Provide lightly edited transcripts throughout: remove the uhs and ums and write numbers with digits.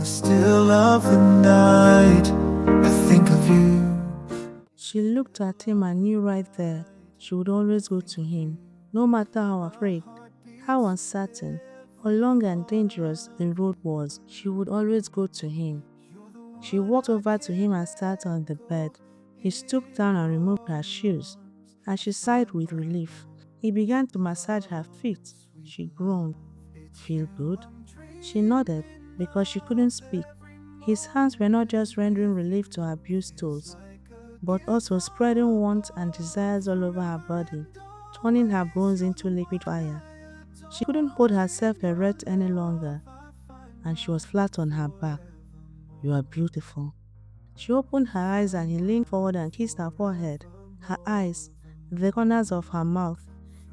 the still of the night, I think of you. She looked at him and knew right there she would always go to him, no matter how afraid, how uncertain, or long and dangerous the road was, she would always go to him. She walked over to him and sat on the bed. He stooped down and removed her shoes, and she sighed with relief. He began to massage her feet. She groaned. Feel good? She nodded because she couldn't speak. His hands were not just rendering relief to her bruised toes, but also spreading warmth and desires all over her body, turning her bones into liquid fire. She couldn't hold herself erect any longer, and she was flat on her back. You are beautiful. She opened her eyes and he leaned forward and kissed her forehead, her eyes, the corners of her mouth.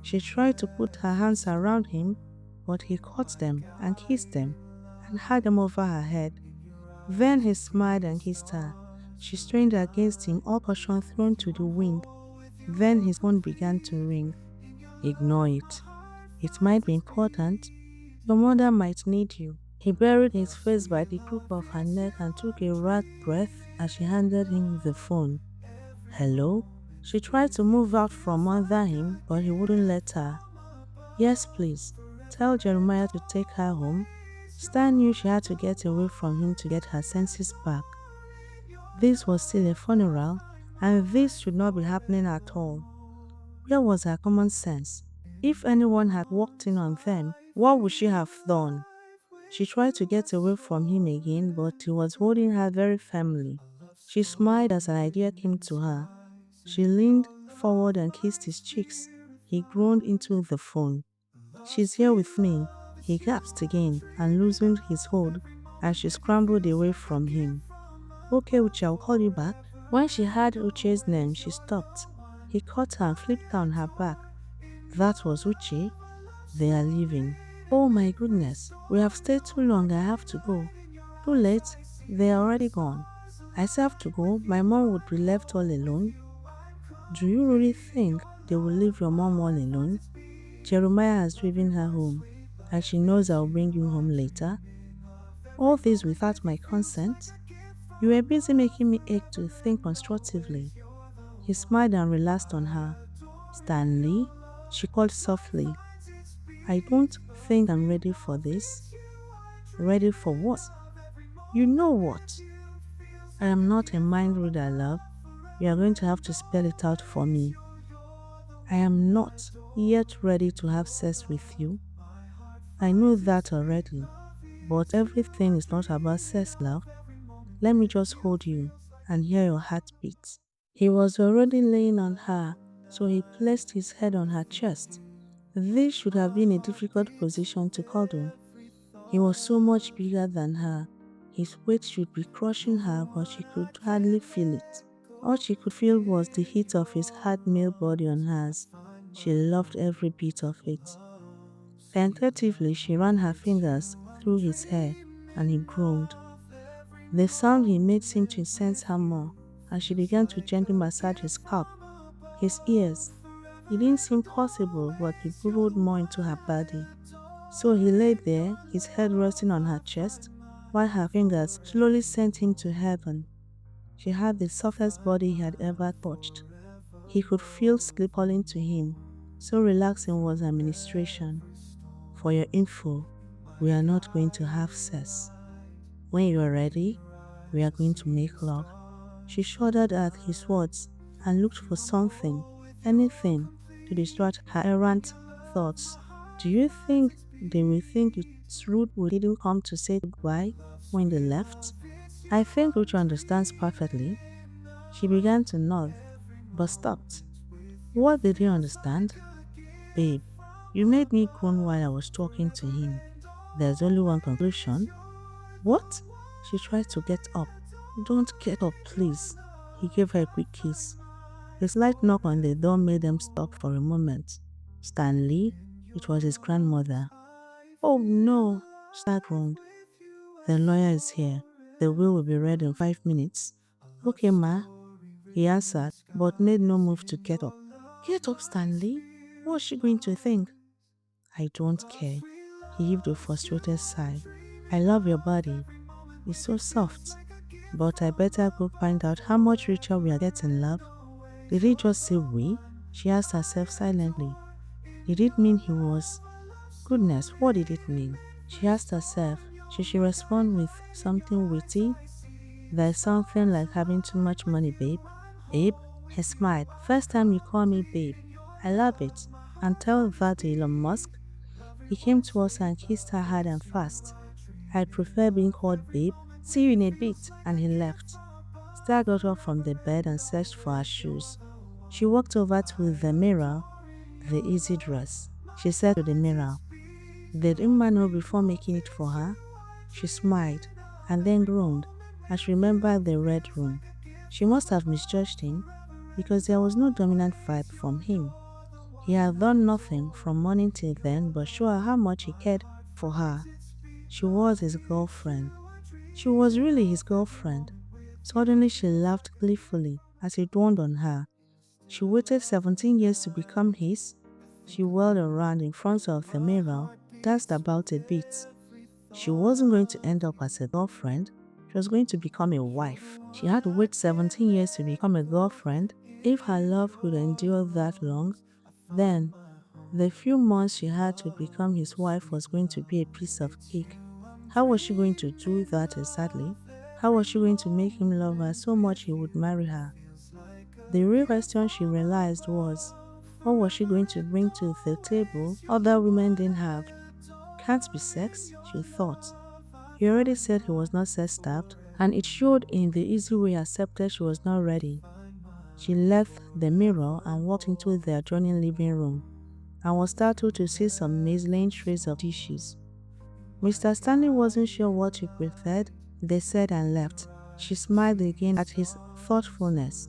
She tried to put her hands around him, but he caught them and kissed them and had them over her head. Then he smiled and kissed her. She strained against him, all caution thrown to the wind. Then his phone began to ring. Ignore it. It might be important. Your mother might need you. He buried his face by the crook of her neck and took a rapt breath as she handed him the phone. Hello? She tried to move out from under him, but he wouldn't let her. Yes, please. Tell Jeremiah to take her home. Stan knew she had to get away from him to get her senses back. This was still a funeral, and this should not be happening at all. Where was her common sense? If anyone had walked in on them, what would she have done? She tried to get away from him again, but he was holding her very firmly. She smiled as an idea came to her. She leaned forward and kissed his cheeks. He groaned into the phone. She's here with me. He gasped again and loosened his hold as she scrambled away from him. Okay, Uche, I'll call you back. When she heard Uche's name, she stopped. He caught her and flipped on her back. That was Uche. They are leaving. Oh my goodness, we have stayed too long, I have to go. Too late, they are already gone. I still have to go, my mom would be left all alone. Do you really think they will leave your mom all alone? Jeremiah has driven her home, and she knows I'll bring you home later. All this without my consent? You were busy making me ache to think constructively. He smiled and relaxed on her. Stanley, she called softly. I don't think I'm ready for this. Ready for what? You know what? I am not a mind reader, love. You are going to have to spell it out for me. I am not yet ready to have sex with you. I know that already, but everything is not about sex, love. Let me just hold you and hear your heartbeat. He was already laying on her, so he placed his head on her chest. This should have been a difficult position to cuddle. He was so much bigger than her. His weight should be crushing her, but she could hardly feel it. All she could feel was the heat of his hard male body on hers. She loved every bit of it. Tentatively, she ran her fingers through his hair, and he groaned. The sound he made seemed to incense her more, and she began to gently massage his scalp, his ears. It didn't seem possible, but he burrowed more into her body. So he lay there, his head resting on her chest, while her fingers slowly sent him to heaven. She had the softest body he had ever touched. He could feel sleep calling to him, so relaxing was her ministration. For your info, we are not going to have sex. When you are ready, we are going to make love. She shuddered at his words and looked for something, anything, to distract her errant thoughts. Do you think they will think it's rude we didn't come to say goodbye when they left? I think Uche understands perfectly. She began to nod, but stopped. What did you understand? Babe, you made me groan while I was talking to him. There's only one conclusion. What? She tried to get up. Don't get up, please. He gave her a quick kiss. A slight knock on the door made them stop for a moment. Stanley, it was his grandmother. Oh no, Stan groaned. The lawyer is here. The will be read in 5 minutes. Okay, ma, he answered, but made no move to get up. Get up, Stanley. What's she going to think? I don't care. He heaved a frustrated sigh. I love your body. is so soft. But I better go find out how much richer we are getting, love. Did he just say we? She asked herself silently. Did it mean he was? Goodness, what did it mean? She asked herself. Should she respond with something witty? There's something like having too much money, babe. Babe? He smiled. First time you call me babe. I love it. And tell that to Elon Musk. He came towards her and kissed her hard and fast. I'd prefer being called babe. See you in a bit. And he left. Star got up from the bed and searched for her shoes. She walked over to the mirror, the easy dress. She said to the mirror, did Imma know before making it for her? She smiled and then groaned as she remembered the red room. She must have misjudged him because there was no dominant vibe from him. He had done nothing from morning till then but show her how much he cared for her. She was his girlfriend. She was really his girlfriend. Suddenly she laughed gleefully as it dawned on her. She waited 17 years to become his. She whirled around in front of the mirror, danced about a bit. She wasn't going to end up as a girlfriend, she was going to become a wife. She had to wait 17 years to become a girlfriend. If her love could endure that long, then the few months she had to become his wife was going to be a piece of cake. How was she going to do that exactly? How was she going to make him love her so much he would marry her? The real question she realized was, what was she going to bring to the table other women didn't have? Can't be sex, she thought. He already said he was not sex-starved, and it showed in the easy way he accepted she was not ready. She left the mirror and walked into the adjoining living room, and was startled to see some mezzanine trays of dishes. Mr. Stanley wasn't sure what she preferred, they said and left. She smiled again at his thoughtfulness.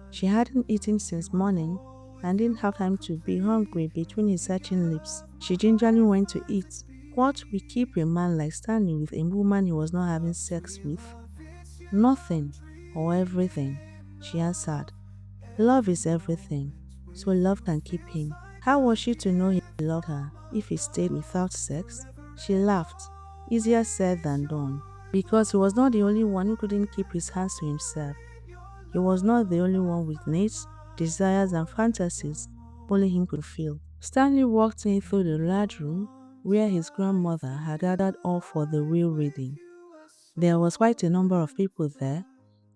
She hadn't eaten since morning and didn't have time to be hungry between his searching lips. She gingerly went to eat. What will keep a man like Stanley with a woman he was not having sex with? Nothing or everything, she answered. Love is everything, so love can keep him. How was she to know he loved her if he stayed without sex? She laughed. Easier said than done, because he was not the only one who couldn't keep his hands to himself. He was not the only one with needs, desires and fantasies only him could feel. Stanley walked in through the large room where his grandmother had gathered all for the will reading. There was quite a number of people there.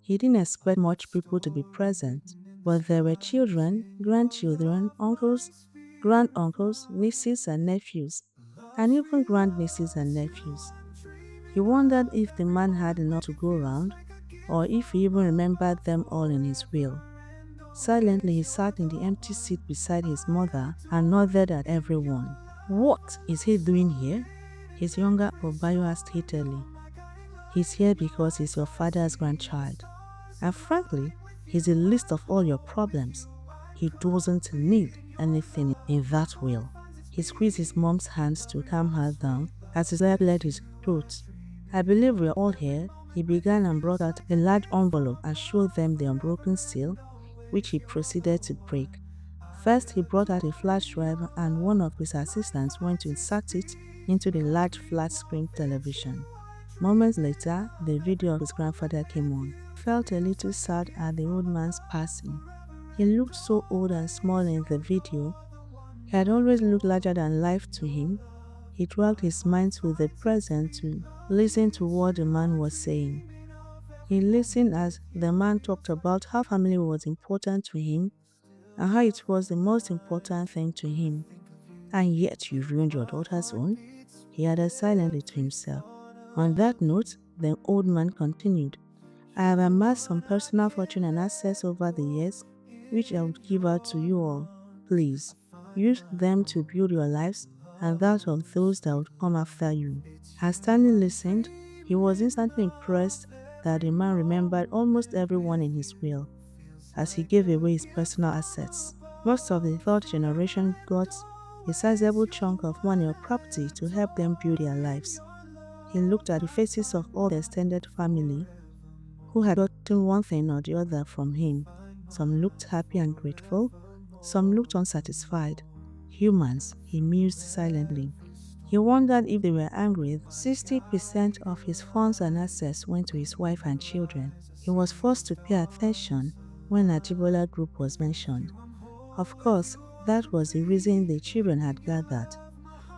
He didn't expect much people to be present, but there were children, grandchildren, uncles, granduncles, nieces and nephews, and even grandnieces and nephews. He wondered if the man had enough to go round, or if he even remembered them all in his will. Silently, he sat in the empty seat beside his mother and nodded at everyone. What is he doing here? His younger Obayo asked heatedly. He's here because he's your father's grandchild. And frankly, he's the least of all your problems. He doesn't need anything in that will. He squeezed his mom's hands to calm her down as his leg led his throat. I believe we're all here. He began and brought out a large envelope and showed them the unbroken seal, which he proceeded to break. First, he brought out a flash drive and one of his assistants went to insert it into the large flat-screen television. Moments later, the video of his grandfather came on. He felt a little sad at the old man's passing. He looked so old and small in the video. He had always looked larger than life to him. He dragged his mind to the present to listen to what the man was saying. He listened as the man talked about how family was important to him and how it was the most important thing to him. And yet you ruined your daughter's own, he added silently to himself. On that note, the old man continued, I have amassed some personal fortune and assets over the years, which I would give out to you all. Please, use them to build your lives and that of those that would come after you. As Stanley listened, he was instantly impressed that the man remembered almost everyone in his will, as he gave away his personal assets. Most of the third generation got a sizable chunk of money or property to help them build their lives. He looked at the faces of all the extended family who had gotten one thing or the other from him. Some looked happy and grateful, some looked unsatisfied. Humans, he mused silently. He wondered if they were angry. 60% of his funds and assets went to his wife and children. He was forced to pay attention when Ajibola Group was mentioned. Of course, that was the reason the children had gathered.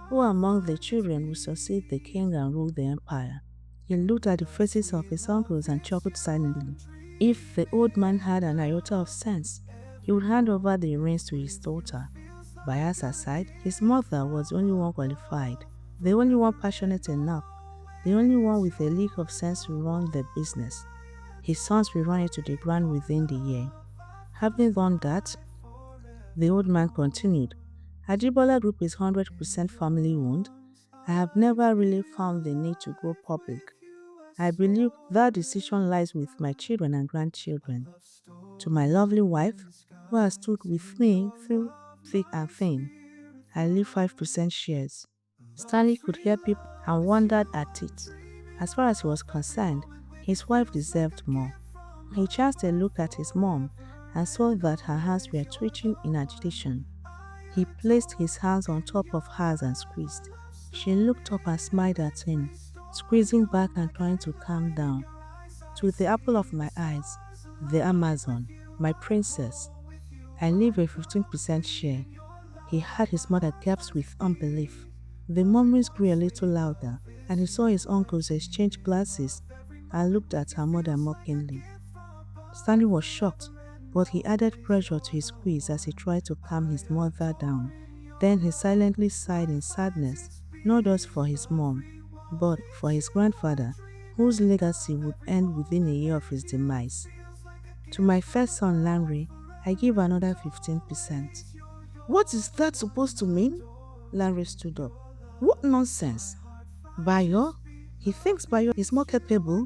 Who among the children would succeed the king and rule the empire? He looked at the faces of his uncles and chuckled silently. If the old man had an iota of sense, he would hand over the reins to his daughter. By her side, his mother was the only one qualified, the only one passionate enough, the only one with a lick of sense to run the business. His sons will run it to the ground within the year. Having done that, the old man continued, Ajibola Group is 100% family owned. I have never really found the need to go public. I believe that decision lies with my children and grandchildren. To my lovely wife, who has stood with me through thick and thin, I leave 5% shares. Stanley could hear people and wondered at it. As far as he was concerned, his wife deserved more. He chanced a look at his mom and saw that her hands were twitching in agitation. He placed his hands on top of hers and squeezed. She looked up and smiled at him, squeezing back and trying to calm down. To the apple of my eyes, the Amazon, my princess, I leave a 15% share. He had his mother gasp with unbelief. The murmurs grew a little louder, and he saw his uncles exchange glances and looked at her mother mockingly. Stanley was shocked, but he added pressure to his squeeze as he tried to calm his mother down. Then he silently sighed in sadness, not just for his mom, but for his grandfather, whose legacy would end within a year of his demise. To my first son, Larry, I give another 15%. What is that supposed to mean? Larry stood up. What nonsense! Bayo? He thinks Bayo is more capable?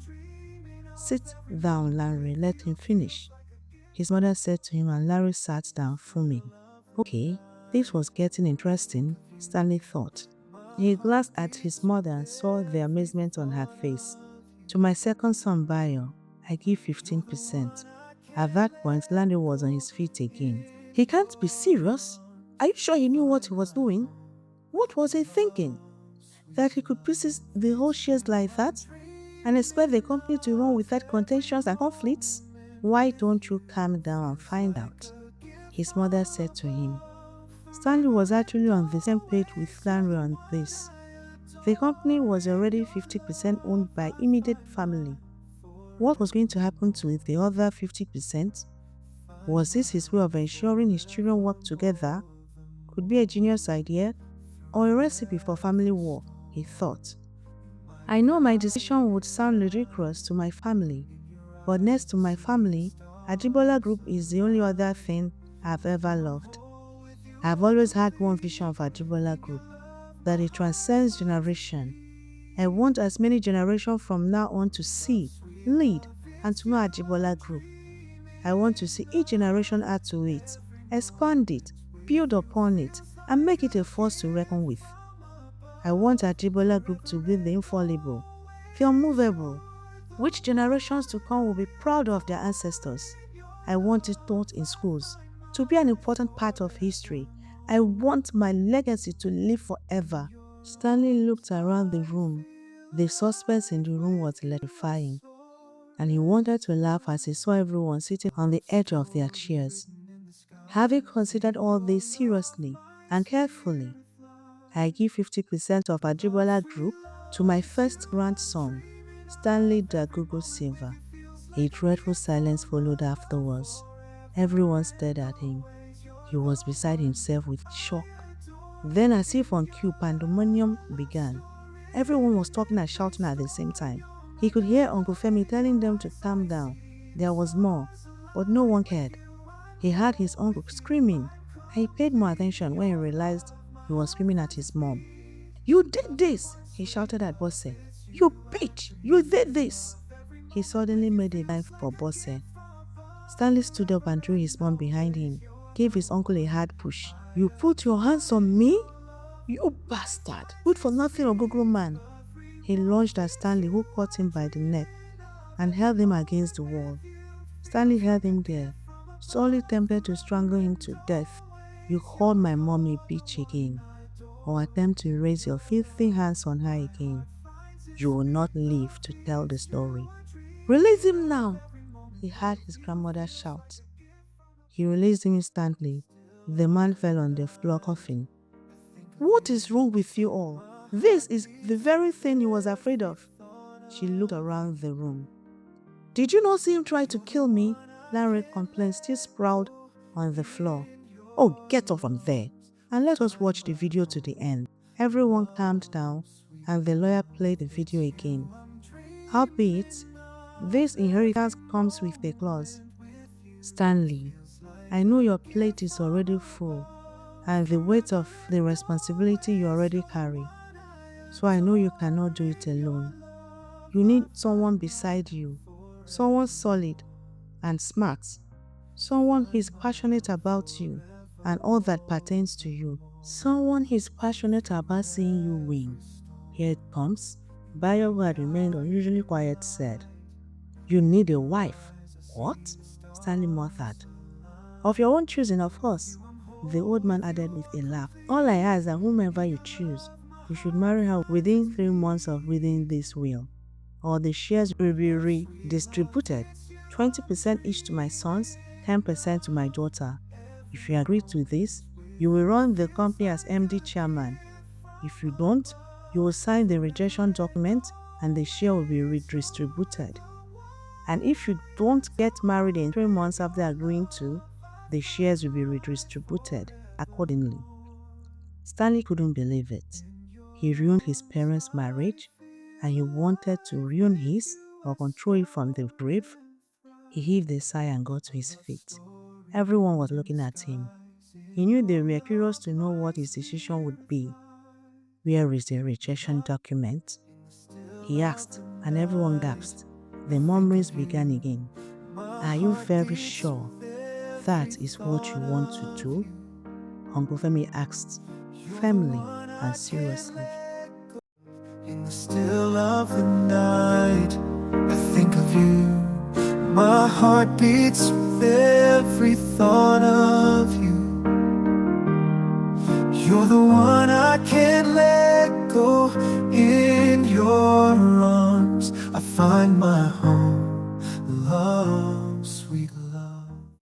Sit down, Larry, let him finish. His mother said to him, and Larry sat down, fuming. Okay, this was getting interesting, Stanley thought. He glanced at his mother and saw the amazement on her face. To my second son, Bayo, I give 15%. At that point, Larry was on his feet again. He can't be serious. Are you sure he knew what he was doing? What was he thinking? That he could pieces the whole shares like that and expect the company to run without contentions and conflicts? Why don't you calm down and find out? His mother said to him. Stanley was actually on the same page with Larry on this. The company was already 50% owned by immediate family. What was going to happen to the other 50%? Was this his way of ensuring his children worked together? Could be a genius idea or a recipe for family war, he thought. I know my decision would sound ludicrous to my family, but next to my family, Ajibola Group is the only other thing I've ever loved. I've always had one vision of Ajibola Group, that it transcends generation. I want as many generations from now on to see, lead, and to know Ajibola Group. I want to see each generation add to it, expand it, build upon it, and make it a force to reckon with. I want Ajibola Group to be the infallible, the unmovable, which generations to come will be proud of their ancestors. I want it taught in schools, to be an important part of history. I want my legacy to live forever. Stanley looked around the room. The suspense in the room was electrifying, and he wanted to laugh as he saw everyone sitting on the edge of their chairs. Having considered all this seriously and carefully, I give 50% of Ajibola Group to my first grandson, Stanley Dagogo Silver. A dreadful silence followed afterwards. Everyone stared at him. He was beside himself with shock. Then, as if on cue, pandemonium began. Everyone was talking and shouting at the same time. He could hear Uncle Femi telling them to calm down. There was more, but no one cared. He heard his uncle screaming, and he paid more attention when he realized he was screaming at his mom. You did this! He shouted at Bosse. You bitch! You did this! He suddenly made a knife for Bosse. Stanley stood up and drew his mom behind him, gave his uncle a hard push. You put your hands on me? You bastard! Good for nothing Ogogoro man! He lunged at Stanley, who caught him by the neck and held him against the wall. Stanley held him there, sorely tempted to strangle him to death. You called my mom a bitch again. or attempt to raise your filthy hands on her again, you will not live to tell the story. Release him now, he heard his grandmother shout. He released him instantly. The man fell on the floor coughing. What is wrong with you all? This is the very thing he was afraid of. She looked around the room. Did you not see him try to kill me? Larry complained, still sprawled on the floor. Oh, get off from there and let us watch the video to the end. Everyone calmed down and the lawyer played the video again. Albeit, this inheritance comes with a clause. Stanley, I know your plate is already full and the weight of the responsibility you already carry. So I know you cannot do it alone. You need someone beside you, someone solid and smart, someone who is passionate about you and all that pertains to you, someone who is passionate about seeing you win. Here it comes. Bayo, who had remained unusually quiet, said, You need a wife. What? Stanley muttered. Of your own choosing, of course, the old man added with a laugh. All I ask is that whomever you choose, you should marry her within 3 months of reading this will, or the shares will be redistributed, 20% each to my sons, 10% to my daughter. If you agree to this, you will run the company as MD chairman. If you don't, you will sign the rejection document and the share will be redistributed. And if you don't get married in 3 months after agreeing to, the shares will be redistributed accordingly. Stanley couldn't believe it. He ruined his parents' marriage and he wanted to ruin his or control it from the grave. He heaved a sigh and got to his feet. Everyone was looking at him. He knew they were curious to know what his decision would be. Where is the rejection document? He asked, and everyone gasped. The murmurings began again. Are you very sure that is what you want to do? Uncle Femi asked, firmly and seriously. In the still of the night, I think of you. My heart beats with every thought of you. You're the one I can't let go. In your arms I find my home.